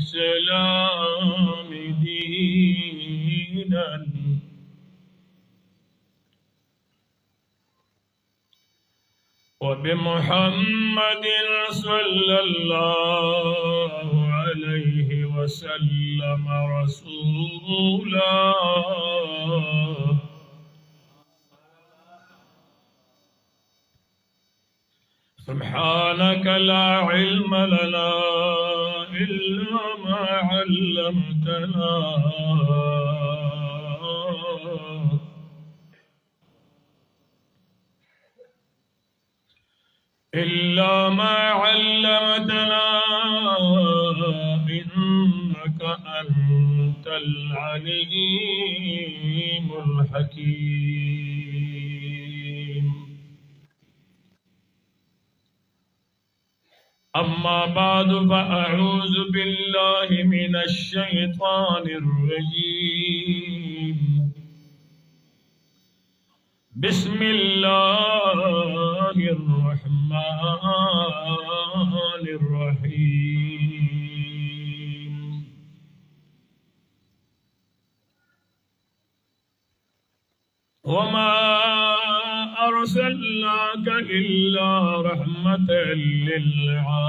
وبالإسلام دينا وبمحمد صلى الله عليه وسلم رسولا سبحانك لا علم لنا إلا ما علمتنا إنك أنت العليم الحكيم. أما بعد فأعوذ بالله من الشيطان الرجيم. بسم الله الرحمن الرحيم. وما أرسلناك إلا رحمة للعالمين.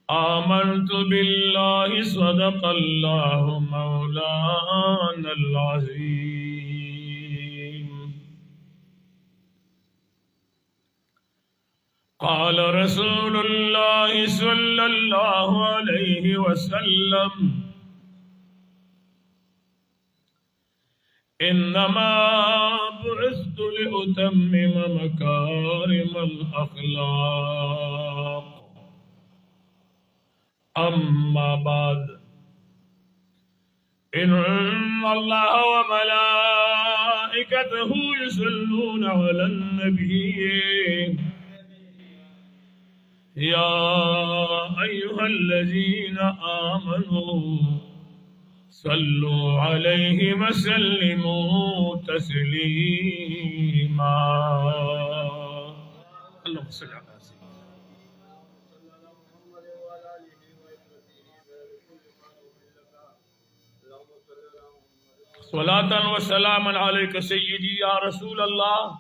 آمنت بالله صدق الله مولانا العظيم. قال رسول الله صلى الله عليه وسلم إنما بعثت لأتمم مكارم الأخلاق. أما بعد إن الله وملائكته يصلون على النبي يا أيها الذين آمنوا صلوا عليه وسلموا تسليما. اللهم صل على صلاة وسلاما عليك سيدي يا رسول الله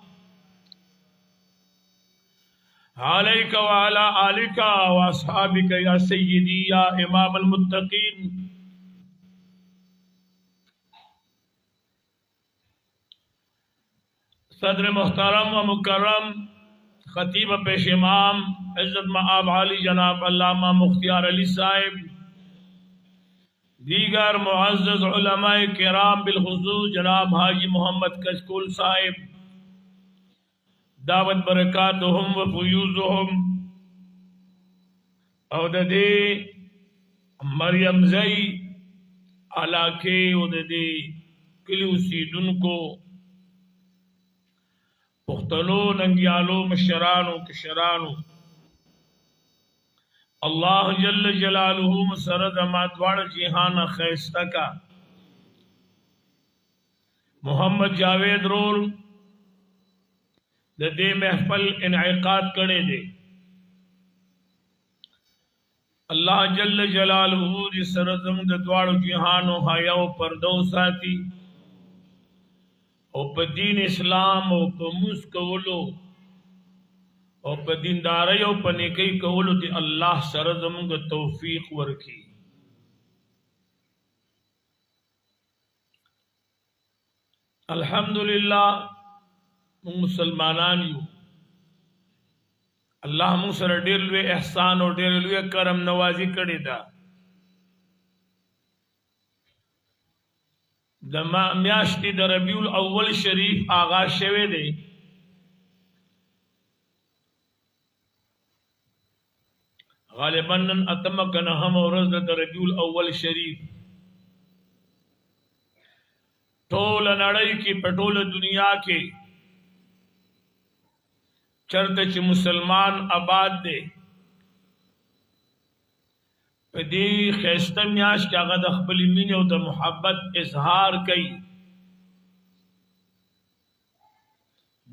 عليك وعلى آلك وأصحابك يا سيدي يا إمام المتقين. صدر محترم و مکرم خطیب پیش امام عزت مآب علی جناب علامہ مختار علی صاحب، دیگر معزز علماء کرام بالخصوص جناب حاجی محمد کشکول صاحب دعوت برکاتهم و فیوزهم، او ددی مریم زئی علاقے او ددی کلیو سیدن کو پختنو ننگیالو مشرانو کشرانو، اللہ جل جلالہ مسرد ماتوار جہان خیستہ کا محمد جاوید رول دے محفل انعقاد کرے دے. اللہ جل جلالہ دی سرزم دوار جہانو حیاو پردو ساتی او پا دین اسلام او پا موس کولو او پا دینداری او پا نیکی کولو دی اللہ سرزمونگ توفیق ورکی. الحمدللہ مونگ مسلمانان یو، اللہ مونگ سر ډیر لوی احسان او ډیر لوی کرم نوازی کړی دا. د میاشتې د ربیع الاول شریف آغاز شوه دی. غالبا نن اتمه کنه هم ورځ د ربیع الاول شریف. ټول نړۍ کې پټول دنیا کې چرته چې مسلمان آباد دی په دې خیسته میاشت کې هغه د خپل مینې او د محبت اظهار کوي.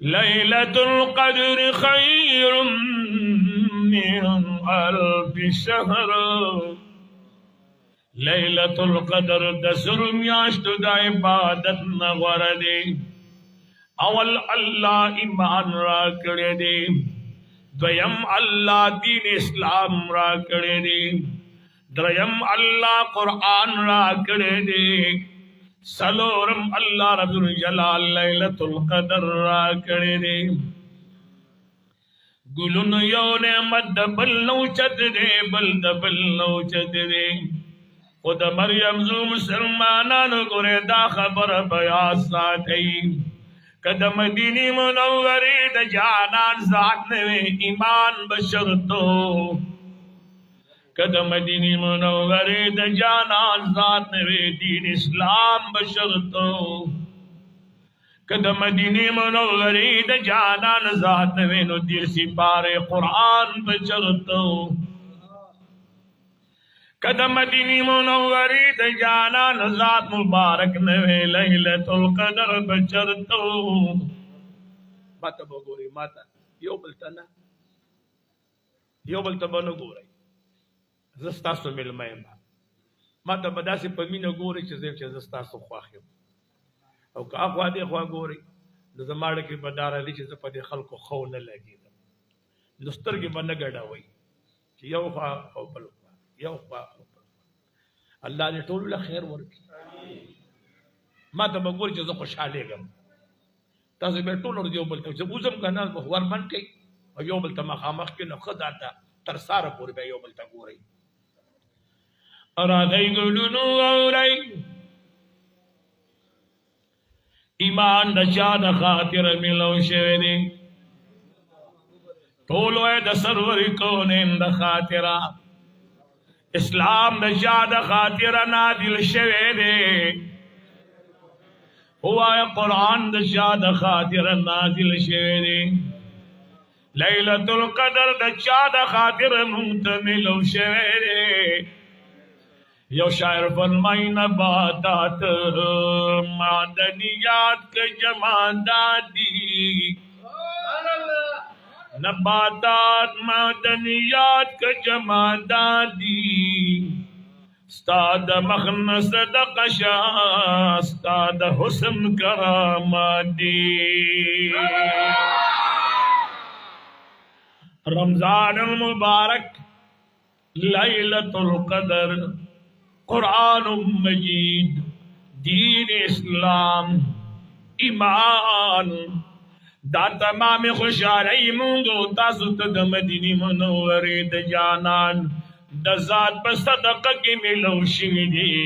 ليلة القدر خير من 1000 شهر. ليلة القدر د زر میاشتو د عبادت نه غوره دی. اول الله ایمان را کړی دی، دویم الله دین اسلام را کړی دی، دریم الله قرآن را کړی دی، سلورم الله رب الجلال لیلۃ القدر را کړی دی. ګلونو یو نعمت د بل نو چت دی، بل د بل نو چت دی. خو د مریم زو مسلمانانو ګوره دا خبره بیا ساتئ، که د مدینی منوری د جانان ذات نوی ایمان بشرطو، که د مدینی منوری د جانان ذات نوی دین اسلام بشرطو، که د مدینی منوری د جانان ذات نوی نو دیر سپار قرآن بشرطو، که د مدینی منوری د جانان ذات مبارک نوی لیلۃ القدر بچرتو. ماته بگوری، ماته یو بلتا نا، یو بلتا بنو گوری، زستاسو ملمیم با ماته بداسی پمینو گوری چه زیم چه زستاسو خواخیم، او که اخوا دی خوا گوری نزماڑا کی بدارا لی چه زپا دی خلقو خو نلگی دا نسترگی با نگڑا وی چه یو خوا خو بلو یو خوا الله دې ټول له خیر ورکړي. ما ته به ګوري چې زه خوشحالېږم، تاسو به ټول ورځ یو بل ته چې وزم که نه ورمن کوي او یو بل ته مخامخ کړي، نو ښه دا ته تر ساره پورې به یو بل ته ګورئ. راځئ ګلونو اورئ، ایمان د چا د خاطر ملو شوی دی، ټول وای د سرور کونین د خاطره، اسلام د چا د خاطر نازل شوی دی، هوا قرآن د چا د خاطر نازل شوی دی، لیلۃ القدر د چا د خاطر منتملو شوی دی. یو شاعر فرمائی نباتات معدنیات کے جماداتی، نباتات معدنیات کا جماداتی، استاد مخنص د قشا استاد حسن کراماتی. رمضان المبارک، لیلۃ القدر، قرآن مجید، دین اسلام، ایمان، دا تمام خوشحالی مونگو تاسو تا دا مدینی منوری دا جانان دا ذات پا صدقہ کی ملو شویدی.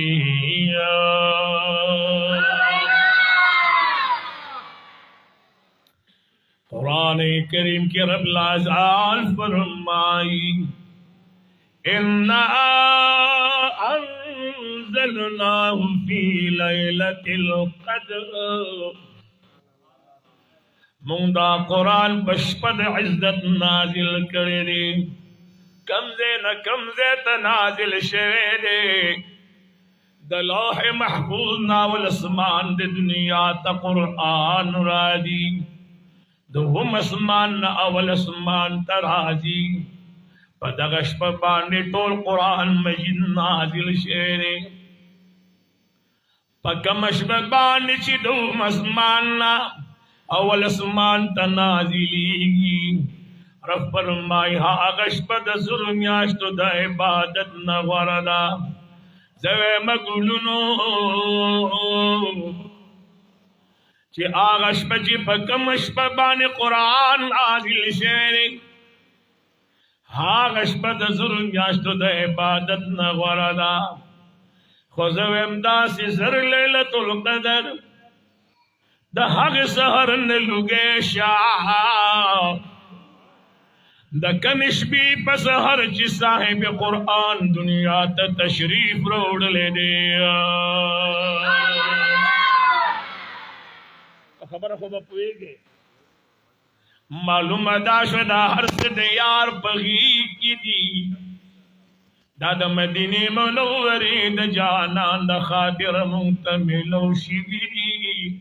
قرآن کریم کی رب لازال فرمائی اِنَّا انزلناه فی لیلۃ القدر، مونږ دا قرآن بشپد عزت نازل کړی دی، کمزه نه کمزه ته نازل شوی دی، د لوح محفوظ ناول اسمان د دنیا ته قرآن راځي، دوهم اسمان نه اول اسمان ته راځي، په دغه شپه باندې ټول قرآن مجید نازل شوی دی. په کومه شپه باندې چې دوهم اسمان نه اول اسمان ته نازلیږي، رب فرمایي هغه شپه د زرو میاشتو د عبادت نه غوره ده. زه وایم ګلونو چې هغه شپه چې په کومه شپه باندې قرآن نازل شوی دی، هغه شپه د زرو میاشتو د عبادت نه غوره ده. خو زه وایم داسې زر لیلۃ القدر د هغه سحر نه لوګی شه، د کمې شپې په سحر چې صاحب قرآن دنیا ته تشریف راوړلی دی. خبره خو به پوهېږې، معلومه دا شوه دا هر څه د یار په غېږ کې دي، دا د مدینې منورې د جانان د خاطر مونږ ته میلو شوي دي.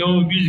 24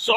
100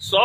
100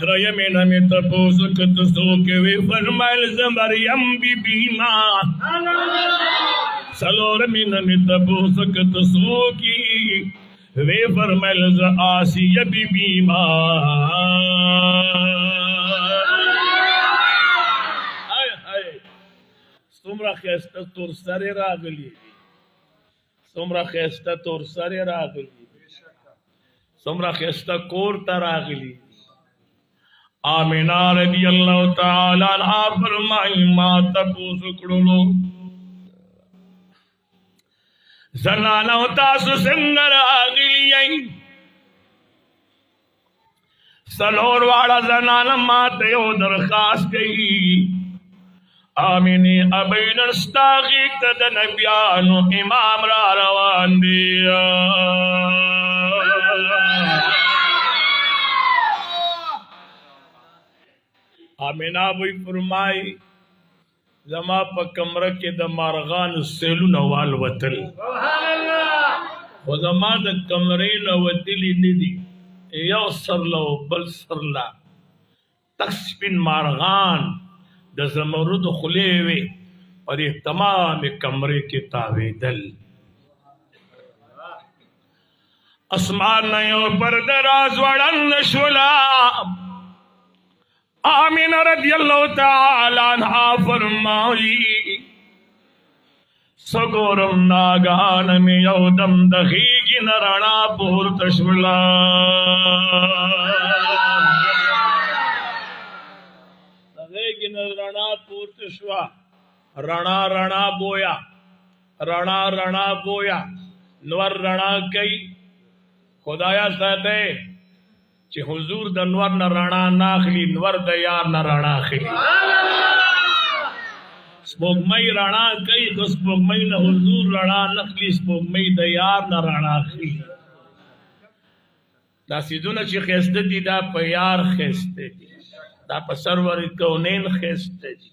دریم نمی تپوس کت سوکے وی فرمائل زمریم بی بیما سلورم نمی تپوس کت سوکی وی فرمائل ز آسی بی بیما سمرا خیستا تور سر راغلی سمرا خیستا تور سر راغلی سمرا خیستا کور تا راغلی آمینہ رضی اللہ تعالی عنہ فرمائی ما تپوس کڑلو زنانو تاسو سنگر آگلی سلور واڑا زنانا ماتیو درخواست گئی آمینی ابین استاغیق تد نبیانو امام را روان دیا آمینہ بھئی فرمائی زما پا کمرہ کے دا مارغان سیلو نوال وطل و زما دا کمرین وطلی ندی یو سرلو بل سرلا تکسپن مارغان دا زمرد خلیوے اور یہ تمام کمرے کے تاوے دل اسمان نیو پر دراز وڑن نشولا آمین رضی اللہ تعالی عنہ فرمائی سگورم ناگان میں یودم دخیگی نرانا پور تشولا دخیگی نرانا پور تشوا رنا رنا بویا رنا رنا بویا نور رنا کئی خدایا ساتے چه حضور د نور نه رڼا ناخلی نور د یار نه رڼا اخلي سپوږمۍ رڼا کوي خو سپوږمۍ نه حضور رڼا نخلي سپوږمۍ د یار نه رڼا اخلي دا سیدونه چې ښایسته دي دا په یار ښایسته دي دا په سرور کونین ښایسته دي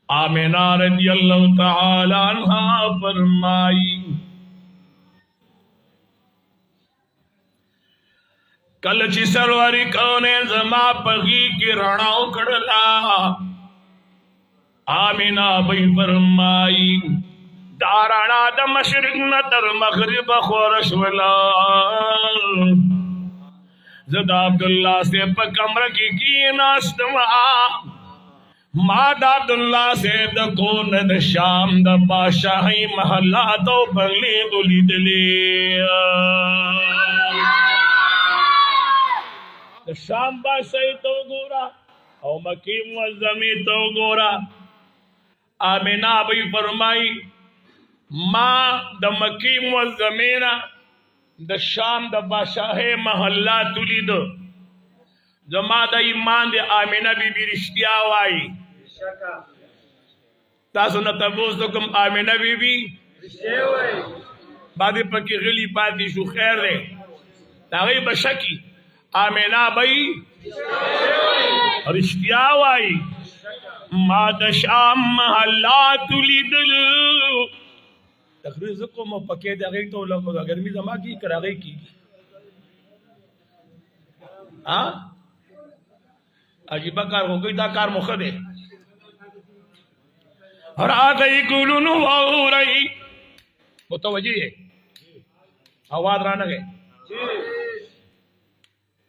آمینہ رضی اللہ تعالی عنہ فرمائی کل چی سروری کونے زما پغی کی رڼاو کڑلا آمینہ بھئی فرمائی دا رڼا دا مشرق نتر مغرب خورش ولا زد عبداللہ سے پا کمر کی ناستما ما دا عبداللہ سے دا کون دا شام دا بادشاہی محلاتو پگلی دلی دلی شام بادشاہی تو گورا او مکی معظمی تو گورا آمینہ بھئی فرمائی ما دا مکی معظمینا دا شام دا بادشاہی محلہ تلی دو زما دا ایمان دے آمینہ بی بی رشتیا وائی تاسو نتبوز تو کم آمینہ بی بی رشتیا وائی بعد پکی غلی پاتی شو خیر دے تاغی بشکی آمینہ بھئی رشتیا وائی ما دا شام محلات لیدل تقریر زکو مو پکے دا غیق تو لگو دا گرمی زما کی کرا غیق کی عجیبہ کار ہو گئی دا کار مخدے اور آگئی گلون ہو رہی متوجہ ہے آواز رانا گئے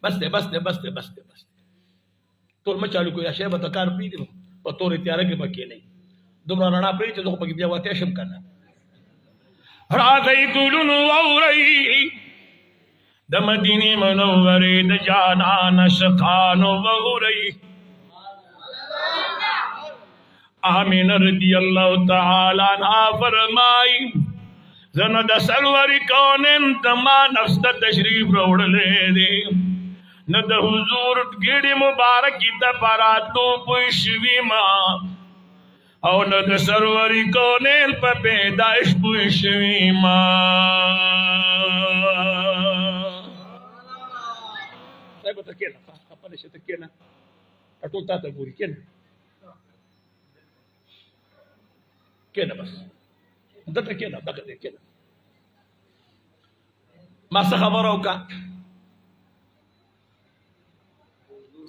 بس دے بس دے بس دے بس دے بس دے تول میں چالو کوئی اشیاء بتا کار پی دی پا تور اتیارہ کے پکی نہیں دمرا رنا پری چا دو پکی بیا واتی اشم کرنا راتی کلون ووری دا مدینی منوری دا جانان شقانو ووری آمین رضی اللہ تعالی عنہ فرمائی زند سلوری کونن تما نفس دا تشریف روڑ لے دے ند حضور گیڑی مبارکی تا پراتو پوشوی ماں او ند سروری کونین پا پیدائش پوشوی ماں صاحب تا کینا اپنیش تا کینا اٹول تا تا گوری کینا کینا بس دتا کینا دقا دے کینا ما سخبرو کا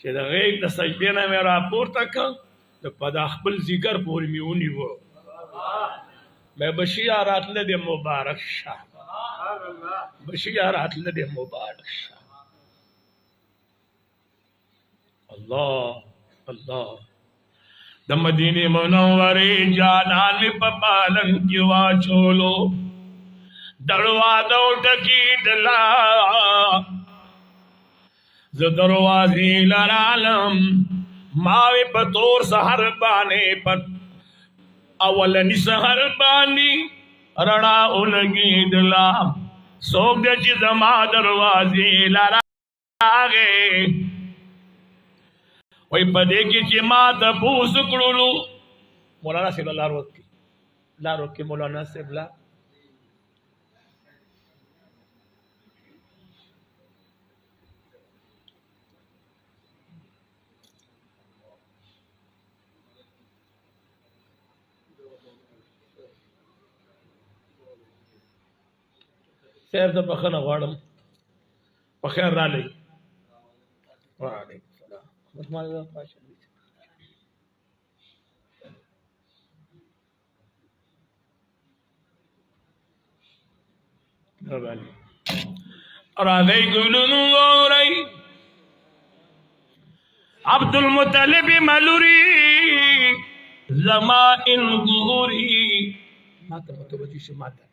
چې دا غیږ د سجدې نه مې راپورته کړ د پدا خپل ذکر پورې مې ونیو مې بشیارات له دې مبارک شه بشیارات له دې مبارک شه الله الله د مدینه منورې جانان مې په پالن کې واچولو دروازه ټکی دلا ز دروازې لرالم ماوی پتور سحر بانے پت اولنی سحر بانی رڑا اولگی دلا سوک دے چی زما دروازی لراغے وی پدے کی چی ما تا پوس کڑولو مولانا سیب لا روک کی مولانا سیب لا سیب دا بخنا غوارم بخیر را لئی وعلیکم السلام مطمئن دا پاشا اور آگئی گلنو غوری عبد المطلب ملوری زمائن گوری ماتا متوجی سے ماتا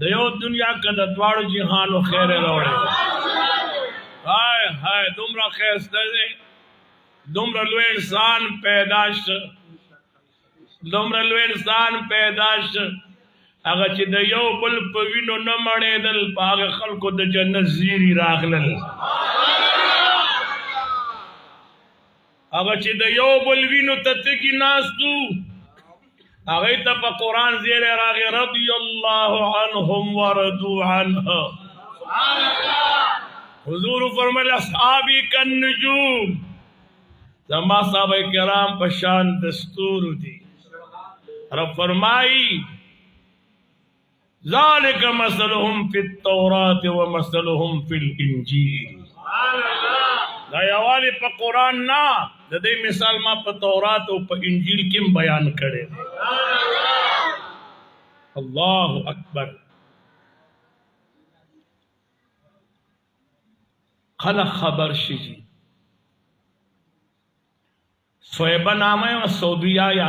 د یو دنیا که د دواړو جهانو خیر راوړی هاي هاي دومره ښایسته دی دومره لوی انسان پیدا شه دومره لوی انسان پیدا شه هغه چې د یو بل په وینو نه مړېدل په هغه خلکو د جنت زیري راغلل هغه چې د یو بل وینو ته تکي ناستو هغه ته په قرآن زیری راغی رضی الله عنهم ورضوا عنه حضور فرمایل اصحابی کالنجوم زما صحابه کرام په شان دستور دي رب فرمائی ذالک مثلهم فی التوراة ومثلهم فی الانجیل دا یوالي په قرآن نه د دې مثال ما په تورات او په انجیل کې بیان کړی دی الله اکبر خلق خبر شي صہیبہ نامه او سعودیه یا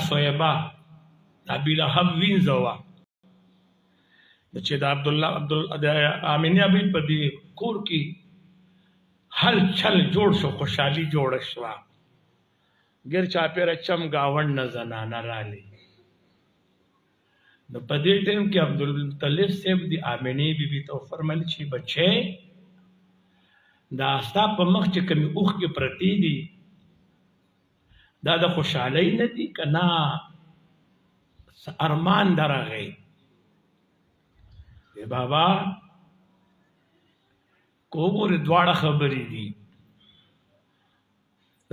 صہیبہ ابي لهب وینځوا چې د عبد امینی ابي په دې کور کې حل چل جوړ شو خوشحالي جوړ شو ګر چا پیر چم گاوند نه زنانه رالی نو په دې ټیم کې عبدالمطلب صاحب دی امینی بیبي ته فرمایل چې بچي دا ستا په مخ چې کوم اوخ کې پرتی دي دا د خوشحالي نه دي کنا ارمان درغی بابا کومور دواړه خبرې دي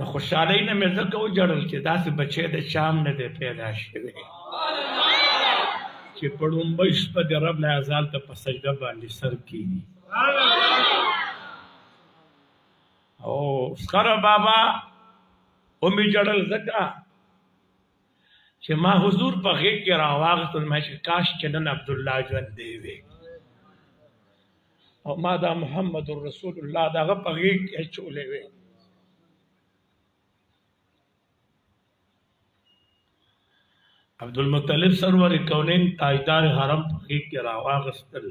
د خوشحالۍ نه مې ځکه وجړل چې داسې بچی د شام نه دی پیدا شوی چې په ړومبۍ شپه د رب العزال ته په سجده باندې سر کېږي او سکره بابا ومې جړل ځکه چې ما حضور په غېږ کې راواغستل ما چې کاش چې نن عبدالله ژوندی وی او ما دا محمد رسول الله داغه په غېږ کې اچولی وی عبدالمطلب سرور کونین تاجدار حرم په غېږ کې راواغستل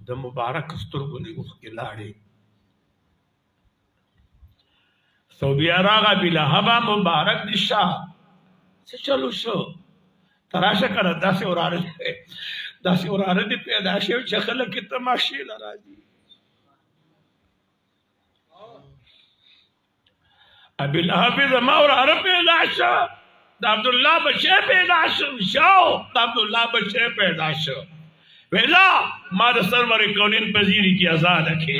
د مبارک سترګو نه اوښکې لاړې صوبیا راغه بلهبه مبارک دي شاه څه چلو شو تراشه کنه داسې وراره دي پیدا شوي چې خلک یې تماشې له راځي ابلهب زما وراره پیدا شه د عبدالله بچی پیدا شو د عبدالله بچی پیدا شو ویلا ما د سرور کونین پذیری کی آزاد کړي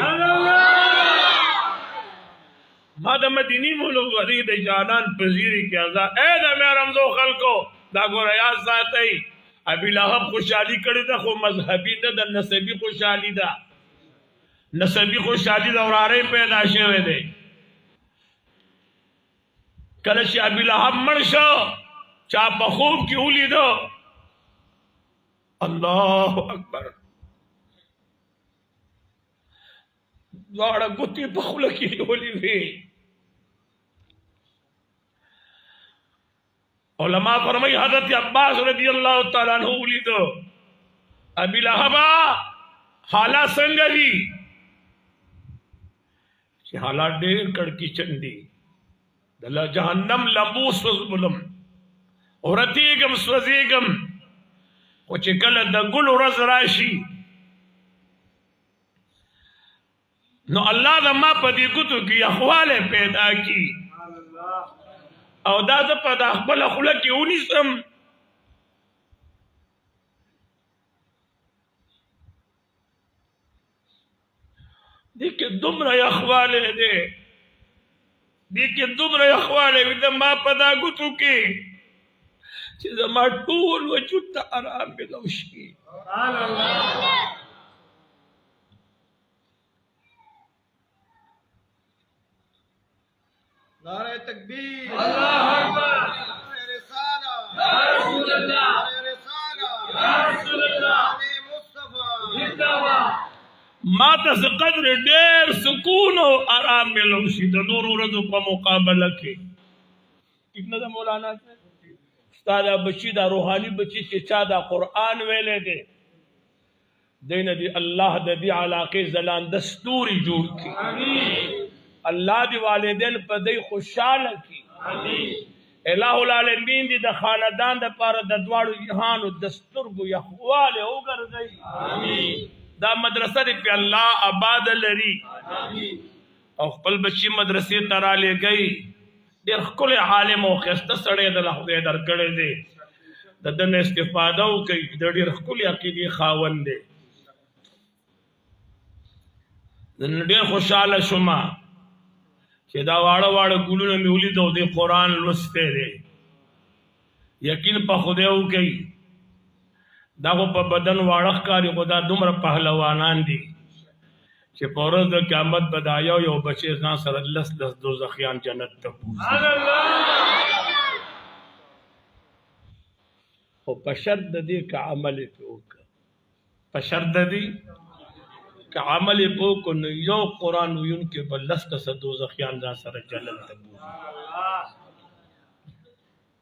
ما د مدینی منورې د جانان پذیری کی آزاد اے د مې رمضو خلکو دا ګور یاد ساتئ ابي لهب خوشحالي کړې ده خو مذهبي نه د نسبی خوشحالي ده نسبی خوشحالي د وراره پیدا شوی دی کله چې ابي لهب مړ شو چا په خوب کې ولیدو الله اکبر دواړه ګوتې په خوله کې نیولې وې علماء فرمایي حضرت عباس رضی الله تعالی عنہ ولیدو ابي لهب حالات څنګه دي چې حالات ډېر کړکی چندي دلا جهنم لمبوس وزبلم اورتیګم سوځېګم خو چې کله د ګل ورځ راشي نو الله د ما په دې ګوتو کې احواله پیدا کی او دا د په د خپل خوله کې ونیسم دې کې دومره احواله دې وي د ما په دا ګوتو کې چې زما ټول وجود ته آرام ملو شي سبحان الله نعرہ تکبیر اللہ اکبر رسالہ یا رسول اللہ یا رسول اللہ مصطفی ما ته قدر ډېر سکون او آرام ملو شي د نور ورځو په مقابله کې ابن د مولانا ستا دا بچی دا روحانی بچی چې چا دا قرآن ویلے دے دین دی اللہ دا دی علاقے زلان دستوری جوڑ کی اللہ دی والدین پا دی خوشحال کی الہ العالمین دی دا خاندان دا پارا دا دوارو جہانو دسترگو یخوال اوگر گئی دا مدرسہ دی پی اللہ آباد لری او خپل بچی مدرسے ترا لے گئی دیر خکل عالم و خیست سڑے دا لحظے در کڑے دے دا دن استفادہ ہو کئی دا دیر خکل عقیدی خاون دے دن دیر خوشحال شما کہ دا واڑا واڑا گلون میولی دو دے قرآن لستے دے یقین پا خودے ہو کئی دا کو پا بدن واڑخ کاری خدا دمر پہلوانان دی کہ پورز دا قیامت بدایاو یو بچے زان سر لس دوزخیان جنت تپوز او پشرد دی کا عمل پوکا پشرد دی کا عمل پوکا یو قرآن ویون کے بلس کس دوزخیان زان سر جنت تپوز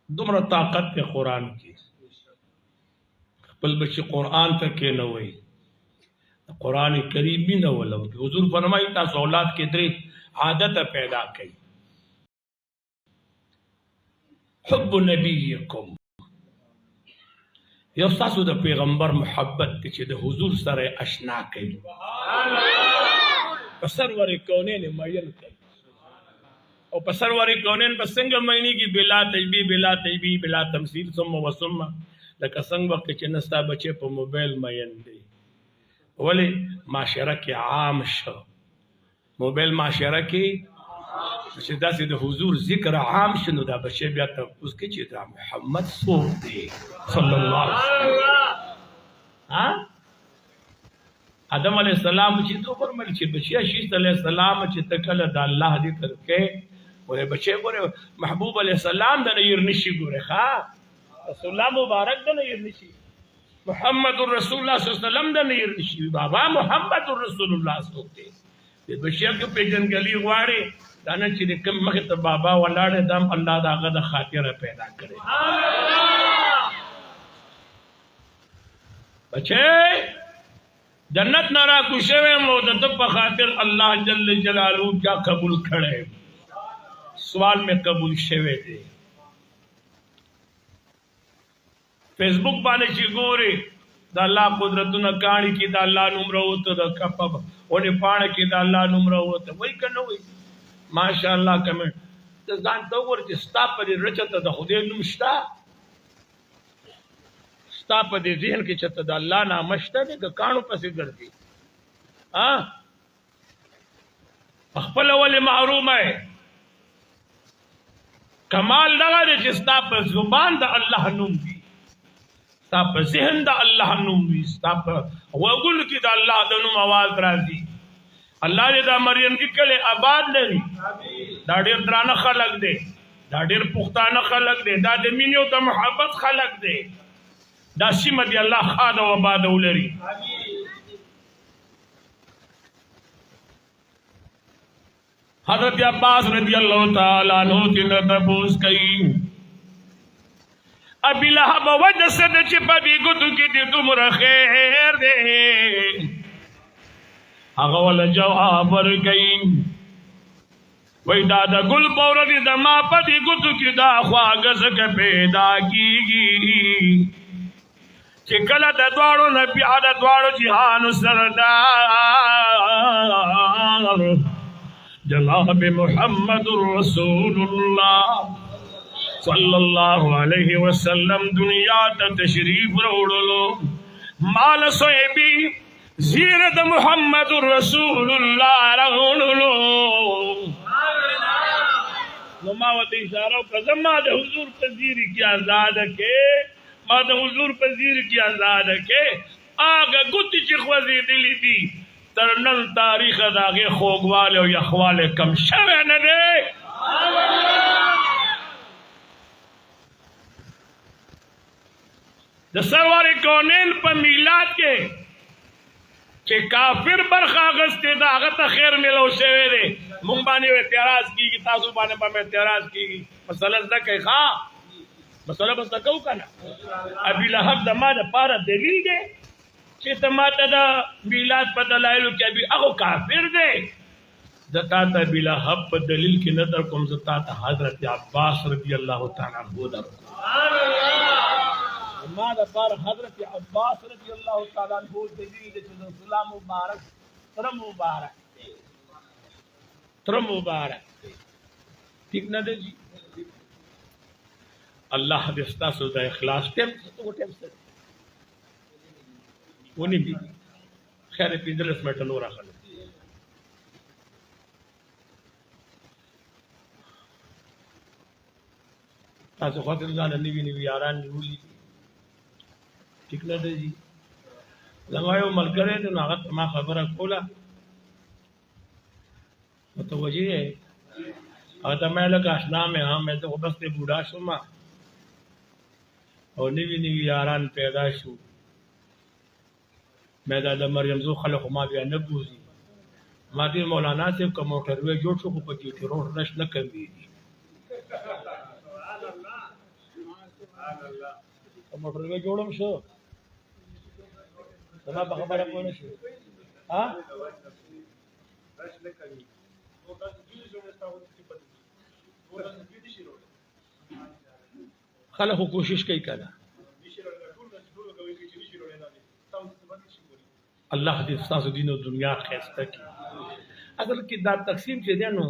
دمر طاقت پہ قرآن کی بل بچے قرآن تک نوئی قرآن کریم بھی نہ ولو حضور فرمائی تا اولاد کے درے عادت پیدا کی حب نبیکم یو ساسو دا پیغمبر محبت تی چی دا حضور سر اشنا کی پسرور کونین مین کی او پسرور کونین پس سنگ مینی کی بلا تجبی بلا تجبی بلا تمثیل ثم و ثم لکا سنگ وقت چی نستا بچے پا موبیل مین دی ولی معاشرہ کی عام شو موبیل معاشرہ کی بچے دا سی دا حضور ذکر عام شنو دا بچے بیاتا اس کے چی دا محمد سوک دے صلی اللہ علیہ وسلم آدم علیہ السلام چی تو فرمائی چی بچے عشیست علیہ السلام چی تکل دا اللہ ذکر کے بولے بچے بولے محبوب علیہ السلام دا نیر نشی گورے خواہ رسول اللہ مبارک دا نیر نشی محمد الرسول اللہ صلی اللہ علیہ وسلم دا نیر نشی بابا محمد الرسول اللہ سوکتے دے بشیب کے پیجن گلی غوارے دانا چیدے کم مخت بابا والارے دام اللہ دا غد خاطر پیدا کرے بچے جنت نارا کشے میں مودت پا خاطر اللہ جل جلالو کیا قبول کھڑے سوال میں قبول شوے دے فیس بک بانے چی گورے دا اللہ قدرتنا کانی کی دا اللہ نمرہ ہوتا دا کپب اوڑے پانے کی دا اللہ نمرہ ہوتا وہی کرنا ہوئی ماشاءاللہ کمنٹ تا زانتا ہوگا چی ستا پا دی رچتا دا خودے نمشتا ستا پا دی ذہن کی چتا دا اللہ نامشتا دے کہ کانو پسی گردی اخپل اولی محروم ہے کمال دغا دے چی ستا پا زبان دا اللہ نم دی ستا پا ذہن دا اللہ نم دی ستا پا وگل کی دا اللہ دا نم آواز رازی اللہ دے دا مریم کی کلے آباد لری دا دیر درانہ خلق دے دا دیر پختانہ خلق دے دا دمینیو تا محبت خلق دے دا سیمہ دی اللہ خاد و آباد لری حضرت عباس رضی اللہ تعالیٰ عنہ تین تبوس کئی ابی لہب وجہ صد چپا دی گتو کی دی تمر خیر دے اغوال جواب ورگئی وی دادا گل پور دی دما پا دی گتو کی دا خواگز کے پیدا کی گی چکل دا دوارو نبی آدھا دوارو جہان سردار جناب محمد رسول اللہ صلی اللہ علیہ وسلم دنیا تا تشریف روڑلو مال سوئبی زیرت محمد رسول اللہ روڑلو نماوت اشارہ قسم ما دا حضور پذیر کی آزاد کے ما دا حضور پذیر کی آزاد کے آگا گتی چخوزی دلی دی ترنل تاریخ داغے خوگوالے و یخوالے کم شوے ندے دا سرور کونین پا میلاد کے کہ کافر برخاغستے دا آغتا خیر ملو شوے دے مونگ بانے و اعتراض کی گی تاسو بانے پا میں اعتراض کی گی مسئلہ دا کہ خواہ مسله بس تکو کنه ابي لهب د ما د پاره دلیل دی چې ته ماته د میلاد په دلایلو کې ابي هغه کافر دی د تا ته ابي لهب په دلیل کې نه در کوم زتا ته حضرت عباس رضی الله تعالی عنہ در سبحان الله ما د پاره حضرت عباس رضی الله تعالی عنہ دلیل دی چې اسلام مبارک تر مبارک ٹھیک نه دی جی الله دې ستاسو د اخلاص ټیم سره ونی بي خیر 15 منټه نور اخلي تاسو خاطر ځان نیوی یاران نیولي ټیک نه دی زما یو ملګری دی هغه ما خبره کوله متوجه ہے او ته مې لکه آشنا مې هم مې ته بس ته بوډا شوم او نیوی یاران پیدا شو مې دا د مریم زو خلکو ما بیا نه بوزي ما دې مولانا صاحب کوم موټر وې جوړ شو په دې کې روډ نش نه کوي موټر وې جوړم شو زما په خبره پوه نه شو ها خلک کوشش کوي کنه الله دې تاسو دین او دنیا خیسته کی اصل کې دا تقسیم چې دی نو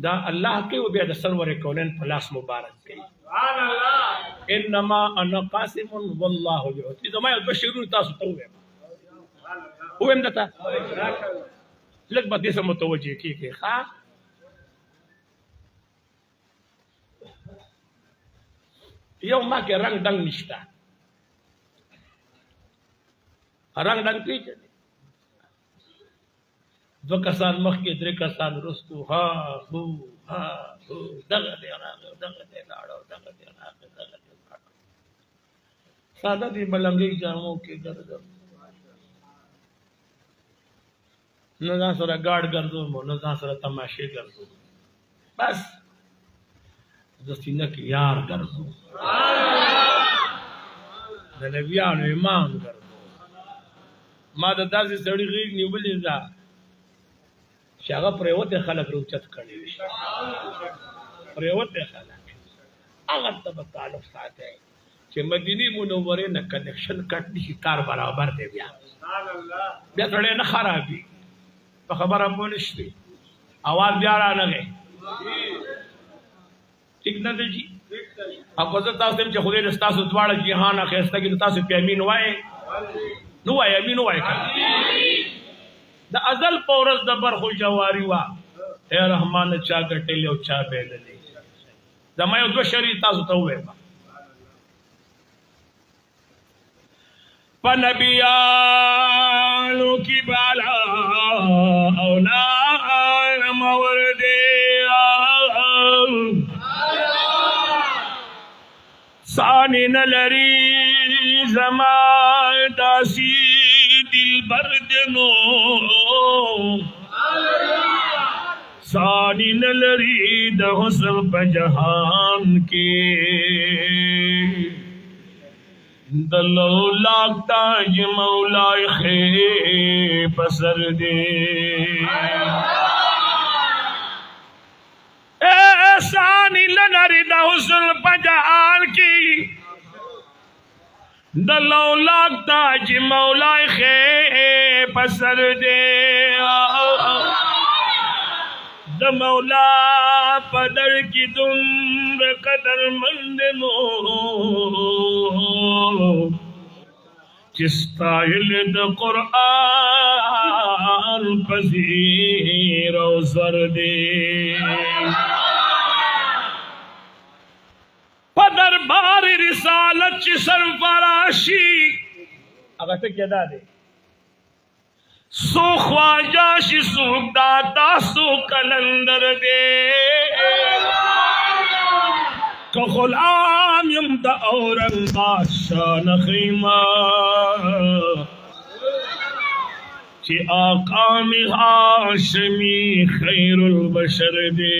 دا الله کې او بیا د سرور کونین پلاس مبارک کوي سبحان الله انما انا قاسم والله يعطي زما البشرون تاسو ته وهم دته لږ به دې سم متوجه کیږي ښا یو ما کې رنگ ډنګ نشته رنگ ډنګ پیچلې دو کسان مخکې درې کسان رستو ها هو دغه دی راغی دغه دی لاړو دغه دی راغی دغه دی لاړو ساده دی ملنګي جامو کې ګرځم نه ځان سره ګاډ ګرځم نه ځان سره تماشې ګرځم بس د سینه کې یار ګرځم د نبیانو امام ګرځم ما د داسې سړي غېږ نیولې ده چې هغه پرېوتې خلک روچت کړي وي پرېوتې خلک هغه ته به تعلق ساتئ چې مدینې منورې نه کنیکشن کټ نشي کار برابر دی بیا بیا سړی نه خرابي په خبره پوه نه شوې اواز بیا رانغی ٹھیک نه دی جي او که زه تاسو یم چې خدای دې ستاسو دواړه جهان اخیسته کړي نو تاسو پې امین وایئ نو وایئ امین وایئ د ازل په ورځ د برخو جواري وه ای رحمان چا ګټلې او چا بېللې زما یو دوه شري تاسو ته ووایم په نبیانو کې بالا او نام ورده ثانی نلری زما داسی دل بردنو ثانی نلری د حسن په جهان کې دلو لاک تاج مولای خې پسر دے ثانی نلری د حسن په جهان کې دلو لاک تاج مولای خې پسر دے د مولا پدر کی دمر قدر مند نو چستایل د قرآن پذیر او زر دے پدر بار رسالت چی سرفراشی اگر تک یادا دے سو خواجہ شی سوک داتا سو کلندر دے کہ غلام یم دا اورنگ بادشاہ نخیمہ چی آقا می ہاشمی خیر البشر دے